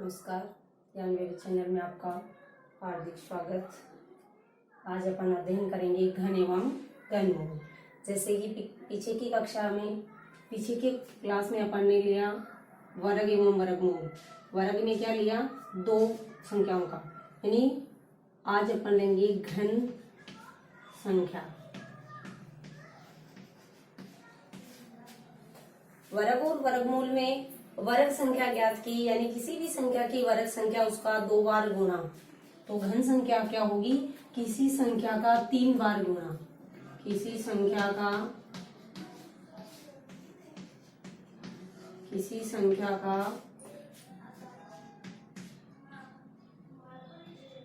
नमस्कार, ज्ञान वेद चैनल में आपका हार्दिक स्वागत। आज अपन अध्ययन करेंगे घन एवं घनमूल। जैसे कि पीछे की कक्षा में, पीछे की क्लास में अपन ने लिया वर्ग एवं वर्गमूल। वर्ग में क्या लिया? दो संख्याओं का, यानी आज अपन लेंगे घन संख्या। वर्ग और वर्गमूल में वर्ग संख्या ज्ञात की, यानी किसी भी संख्या की वर्ग संख्या उसका 2 बार गुणा। तो घन संख्या क्या होगी? किसी संख्या का 3 बार गुणा। किसी संख्या का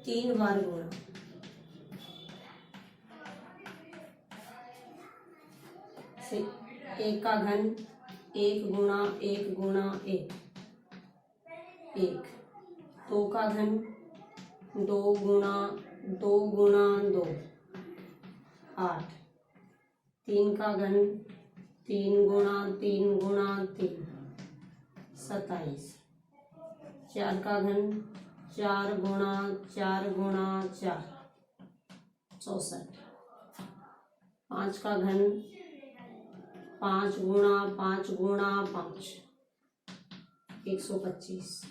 3 बार गुणा। एक का घन 1 गुणा 1 गुणा 1, 1। 2 का घन 2 गुणा 2 गुणा 2, 8। 3 का घन 3 गुणा 3 गुणा 3, 27। 4 का घन 4 गुणा 4 गुणा 4, 64। 5 का घन 5 गुणा 5 गुणा 5, 125।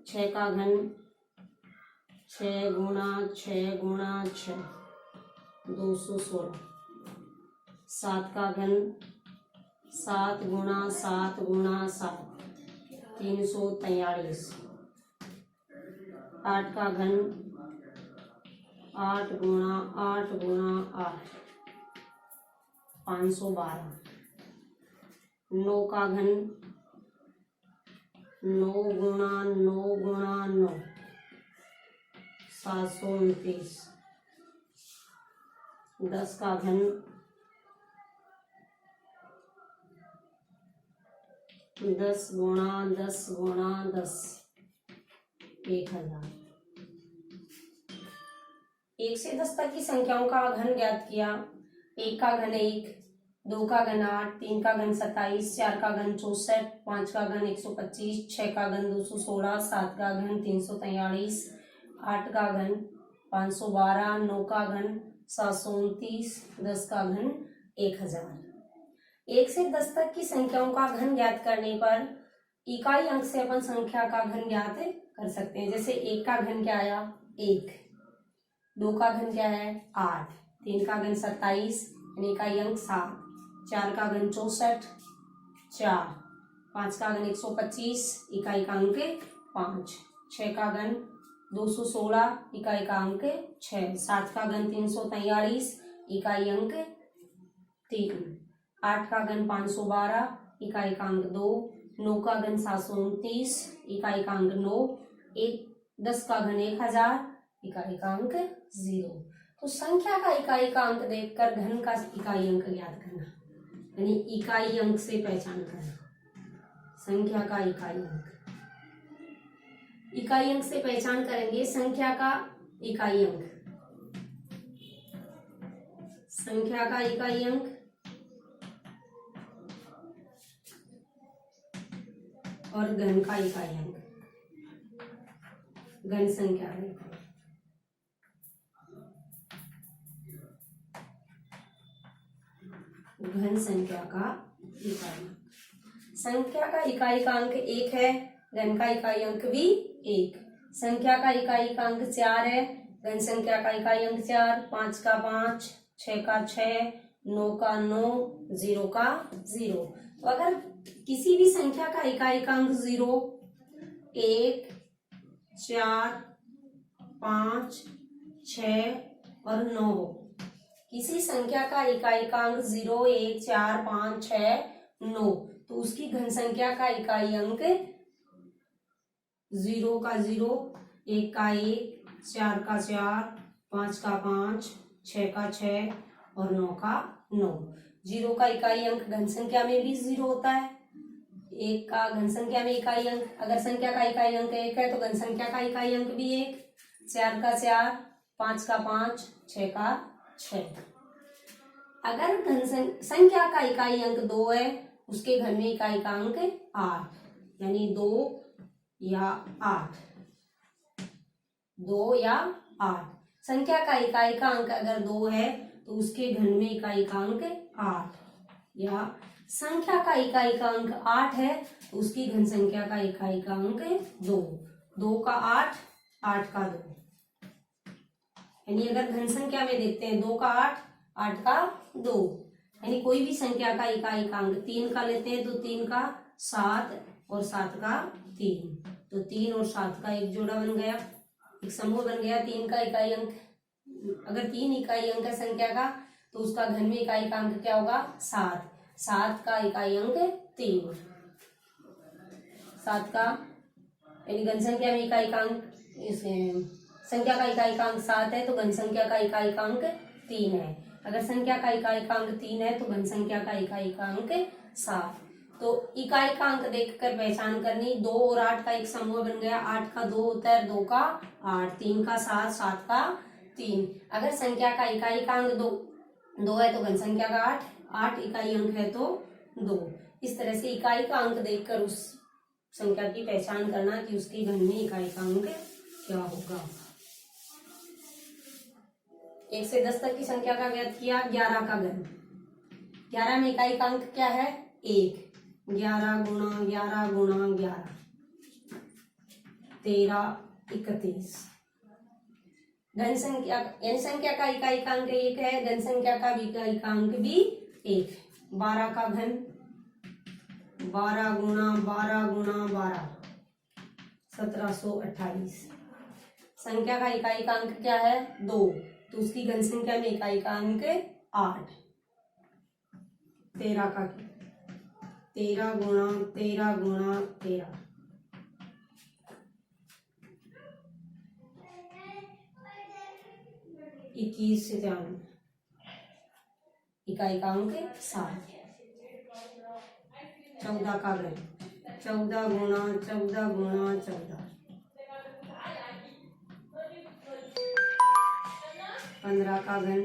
6 का घन 6 गुणा 6 गुणा 6, 216। 7 का घन 7 गुणा 7 गुणा 7, 343। 8 का घन 8 गुणा 8 गुणा 8, 512। 9 का घन 9 गुणा 9 गुणा 9, 729। 10 का घन 10 गुणा 10 गुणा 10, 1000। 1 से 10 तक की संख्याओं का घन ज्ञात किया। 1 का घन 1, 2 का घन 8, 3 का घन 27, 4 का घन 64, 5 का घन 125, 6 का घन 216, 7 का घन 343, 8 का घन 512, 9 का घन 729, 10 का घन 1000। 1 से 10 तक की संख्याओं का घन ज्ञात करने पर इकाई अंक से अपन संख्या का घन ज्ञात कर सकते हैं। जैसे 1 का घन क्या आया? 1। 2 का घन क्या है? 8। 3 का घन 27, यानी इकाई अंक 7। 4 का घन 64, 4। 5 का घन 125, इकाई का अंक 5। 6 का घन 216, इकाई का अंक 6। 7 का घन 343, इकाई अंक 3। 8 का घन 512, इकाई का अंक 2। 9 का घन 729, इकाई का अंक 9। 10 का घन 1000, इकाई का अंक 0। तो संख्या का इकाई का अंक देखकर घन का इकाई अंक ज्ञात करना, यानी इकाई अंक से पहचान करना। संख्या का इकाई अंक, इकाई अंक से पहचान करेंगे संख्या का इकाई अंक। संख्या का इकाई अंक और घन का इकाई अंक। घन संख्या का इकाई, घन संख्या का इकाई अंक। संख्या का इकाई का अंक 1 है, घन का इकाई अंक भी 1। संख्या का इकाई का अंक 4 है, घन संख्या का इकाई अंक 4। 5 का 5, 6 का 6, 9 का 9, 0 का 0। तो अगर किसी भी संख्या का इकाई का अंक 0, 1, 4, 5, 6 और 9 हो, किसी संख्या का इकाई का अंक 0, 1, 4, 5, 6, 9, तो उसकी घन संख्या का इकाई अंक 0 का 0, 1 का 1, 4 का 4, 5 का 5, 6 का 6 और 9 का 9। 0 का इकाई अंक घन संख्या में भी 0 होता है। 1 का घन संख्या में इकाई अंक, अगर संख्या का इकाई अंक 1 है तो घन संख्या का इकाई अंक भी 1। 4 का 4, 5 का 5, 6 का 6। अगर घन संख्या का इकाई अंक 2 है, उसके घन में इकाई का अंक 8, यानी 2 या 8, 2 या 8। संख्या का इकाई का अंक अगर 2 है तो उसके घन में इकाई का अंक 8, या संख्या का इकाई का अंक 8 है तो उसकी घन संख्या का इकाई का अंक 2, 2 का 8, 8 का 2। यानी अगर घन संख्या में देखते हैं 2 का 8, 8 का 2, यानी कोई भी संख्या का इकाई का अंक 3 का लेते हैं तो 3 का 7 और 7 का 3, तो 3 और 7 का एक जोड़ा बन गया, एक समूह बन गया। 3 का इकाई अंक, अगर 3 इकाई अंक है संख्या का तो उसका घन में इकाई का अंक क्या होगा? 7, 7 का इकाई अंक 3, 7 का, यानी घन संख्या में इकाई का अंक, संख्या का इकाई का अंक 7 है तो घन संख्या का इकाई का अंक 3 है। अगर संख्या का इकाई का अंक 3 है तो घन संख्या का इकाई का अंक 7। तो इकाई का अंक देखकर पहचान करनी। 2 और 8 का एक समूह बन गया, 8 का 2 होता है, 2 का 8, 3 का 7, 7 का 3। अगर संख्या का इकाई का अंक 2 है तो घन संख्या का 8, 8 इकाई अंक है तो 2। इस तरह से इकाई का अंक देखकर उस संख्या की पहचान करना कि उसकी घन में इकाई का अंक क्या होगा। 1 से 10 तक की संख्या का ज्ञात किया। 11 का घन, 11 में इकाई का अंक क्या है? 1, 11 गुणा 11 गुणा 11, 13, 31। घन संख्या, यानी संख्या का इकाई का अंक 1 है, घन संख्या का भी इकाई का अंक भी 1। 12 का घन, 12 गुणा 12 गुणा 12, 1728। संख्या का इकाई का अंक क्या है? 2, तो उसकी घन संख्या में इकाई का अंक 8। 13 का, 13 गुणा 13 गुणा 13, 21 से 93, इकाई का अंक 7। 14 का घन, 14 गुणा 14 गुणा 14, 15 का घन,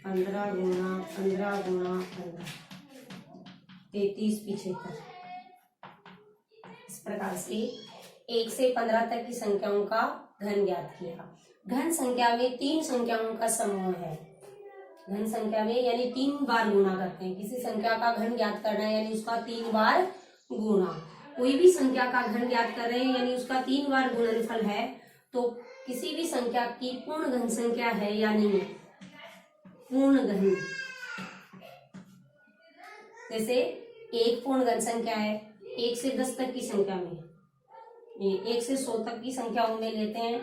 15 गुणा 15 गुणा 15, 33, 75। इस प्रकार से 1 से 15 तक की संख्याओं का घन ज्ञात किया। घन संख्या में 3 संख्याओं का समूह है। घन संख्या में यानी 3 बार गुणा करते हैं। किसी संख्या का घन ज्ञात करना है यानी उसका 3 बार गुणा। कोई भी संख्या का घन ज्ञात कर रहे हैं यानी उसका 3 बार गुणनफल है, तो किसी भी संख्या की पूर्ण घन संख्या है या नहीं। पूर्ण घन, जैसे 1 पूर्ण घन संख्या है। 1 से 10 तक की संख्या में, 1 से 100 तक की संख्याओं में लेते हैं।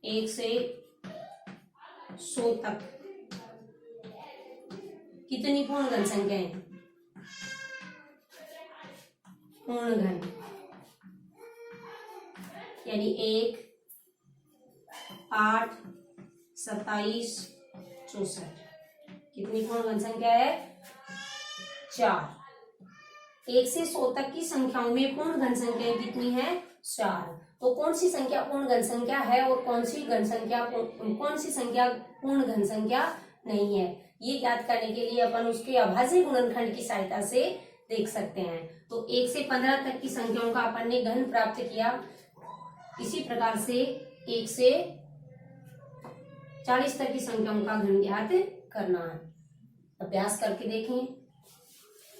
1 से 100 तक कितनी पूर्ण घन संख्या है? पूर्ण घन यानी 1, 8, 27, 64। कितनी पूर्ण घन संख्या है? 4। 1 से 100 तक की संख्याओं में पूर्ण घन संख्या कितनी है? 4। तो कौन सी संख्या पूर्ण घन संख्या है और कौन सी संख्या पूर्ण घन संख्या नहीं है, ये ज्ञात करने के लिए अपन उसके अभाज्य गुणनखंड की सहायता से देख सकते हैं। तो 1 से 15 तक की संख्याओं का अपन ने घन प्राप्त किया। इसी प्रकार से 1 से 40 तक की संख्याओं का घन ज्ञात करना है। अभ्यास करके देखें।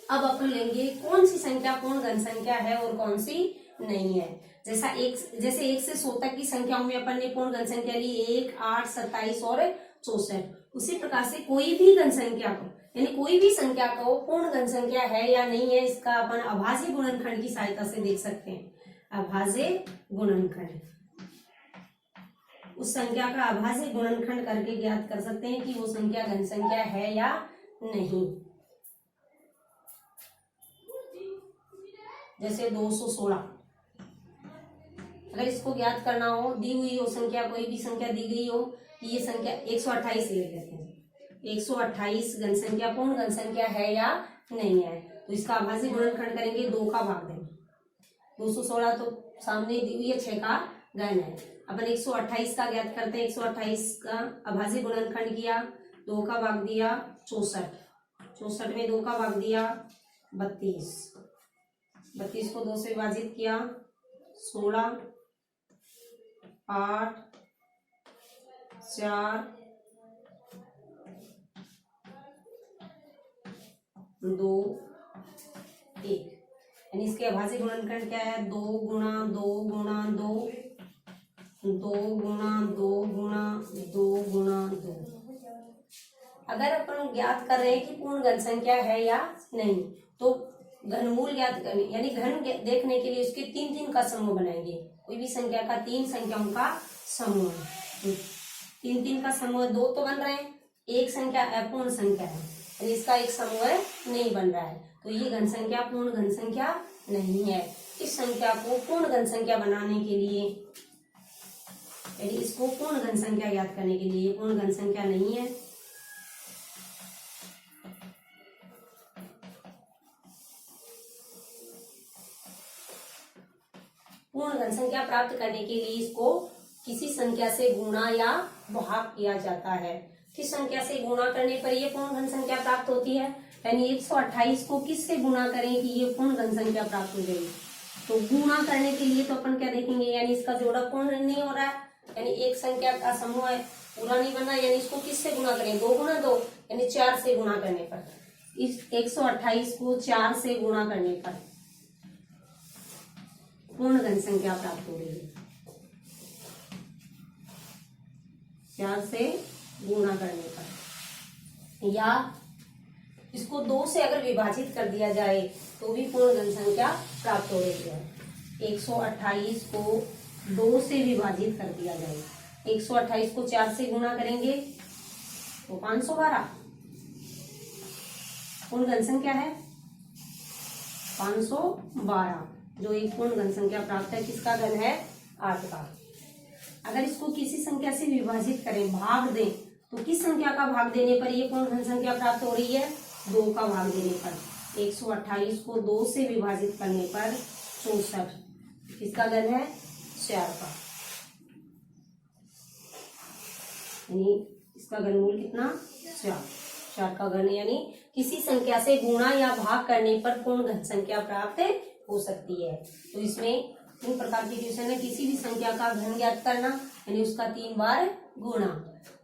अब अपन लेंगे कौन सी संख्या पूर्ण घन संख्या है और कौन सी नहीं है। जैसे 1 से 100 तक की संख्याओं में अपन ने पूर्ण घन संख्या ली 1, 8, 27 और 64। उसी प्रकार से कोई भी घन संख्या को यानी कोई भी संख्या को पूर्ण घन संख्या है या नहीं है, इसका अपन अभाज्य गुणनखंड की सहायता से देख सकते हैं। अभाज्य गुणनखंड, उस संख्या का अभाज्य गुणनखंड करके ज्ञात कर सकते हैं कि वो संख्या घन संख्या है या नहीं। जैसे 216, अगर इसको ज्ञात करना हो, दी हुई हो संख्या, कोई भी संख्या दी गई हो कि ये संख्या 128 ले लेते हैं, 128 घन संख्या पूर्ण घन संख्या है या नहीं है, तो इसका अभाज्य गुणनखंड करेंगे, 2 का भाग देंगे। 216 तो सामने दी हुई है, 6 का घन है। अपन 128 का ज्ञात करते हैं। 128 का अभाज्य गुणनखंड किया, 2 का भाग दिया 64, 64 में 2 का भाग दिया 32, 32 को 2 से विभाजित किया 16, 8, 4, 2, 1। यानी इसके अभाज्य गुणनखंड क्या है? 2 गुणा 2 गुणा 2, 2 गुणा 2 गुणा 2 गुणा 2। अगर अपन ज्ञात कर रहे हैं कि पूर्ण घन संख्या है या नहीं, तो घनमूल ज्ञात करने यानी घन देखने के लिए उसके 3 का समूह बनाएंगे। कोई भी संख्या का 3 संख्याओं का समूह है। 3 का समूह 2 तो बन रहे हैं, एक संख्या अपूर्ण संख्या है यानी इसका एक समूह नहीं बन रहा है, तो ये घन संख्या पूर्ण घन संख्या नहीं है। इस संख्या को पूर्ण घन संख्या बनाने के लिए यानी इसको पूर्ण घन संख्या ज्ञात करने के लिए पूर्ण घन संख्या नहीं है। पूर्ण घन संख्या प्राप्त करने के लिए इसको किसी संख्या से गुणा या भाग किया जाता है। किस संख्या से गुणा करने पर ये पूर्ण घन संख्या प्राप्त होती है? यानी 128 को किससे गुणा करें कि ये पूर्ण घन संख्या प्राप्त हो जाएगी? तो गुणा करने के लिए तो अपन क्या देखेंगे, यानी इसका जोड़ा पूर्ण नहीं हो रहा है, यानी एक संख्या का समूह है पूरा नहीं बना, यानी इसको किससे गुणा करें? 2 गुणा 2 यानी 4 से गुणा करने पर, इस 128 को 4 से गुणा करने पर पूर्ण घन संख्या प्राप्त हो रही है। 4 से गुणा करने पर, या इसको 2 से अगर विभाजित कर दिया जाए तो भी पूर्ण घन संख्या प्राप्त हो रही है। 128 को 2 से विभाजित कर दिया जाए, 128 को 4 से गुणा करेंगे तो 512 पूर्ण घन संख्या है। 512 जो एक पूर्ण घन संख्या प्राप्त है, किसका घन है? 8 का। अगर इसको किसी संख्या से विभाजित करें, भाग दें, तो किस संख्या का भाग देने पर ये पूर्ण घन संख्या प्राप्त हो रही है? 2 का भाग देने पर। 128 को 2 से विभाजित करने पर 64, किसका घन है? 4 का। यानी इसका घनमूल कितना? 4 का घन, यानी किसी संख्या से गुणा या भाग करने पर पूर्ण घन संख्या प्राप्त हो सकती है। तो इसमें 3 प्रकार की ट्यूशन है। किसी भी संख्या का घन ज्ञात करना यानी उसका 3 बार गुणा।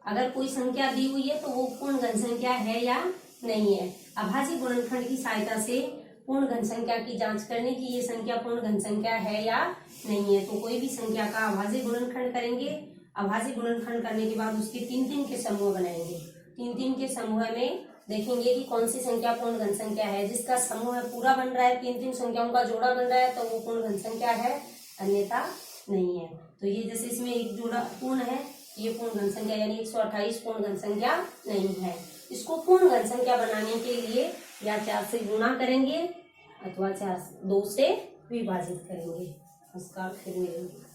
अगर कोई संख्या दी हुई है तो वो पूर्ण घन संख्या है या नहीं है। अभाज्य गुणनखंड की सहायता से पूर्ण घन संख्या की जांच करने की ये संख्या पूर्ण घन संख्या है या नहीं है। तो कोई भी संख्या का अभाज्य गुणनखंड करेंगे, अभाज्य गुणनखंड करने के बाद उसके 3 के समूह बनाएंगे। 3 के समूह में देखेंगे कि कौन सी संख्या पूर्ण घन संख्या है। जिसका समूह पूरा बन रहा है, 3 संख्याओं का जोड़ा बन रहा है, तो वो पूर्ण घन संख्या है, अन्यथा नहीं है। तो ये जैसे इसमें एक जोड़ा पूर्ण है, ये पूर्ण घन संख्या यानी 128 पूर्ण घन संख्या नहीं है। इसको पूर्ण घन संख्या बनाने के लिए या 4 से गुणा करेंगे अथवा 2 से विभाजित करेंगे। इसका फिर मिलेंगे।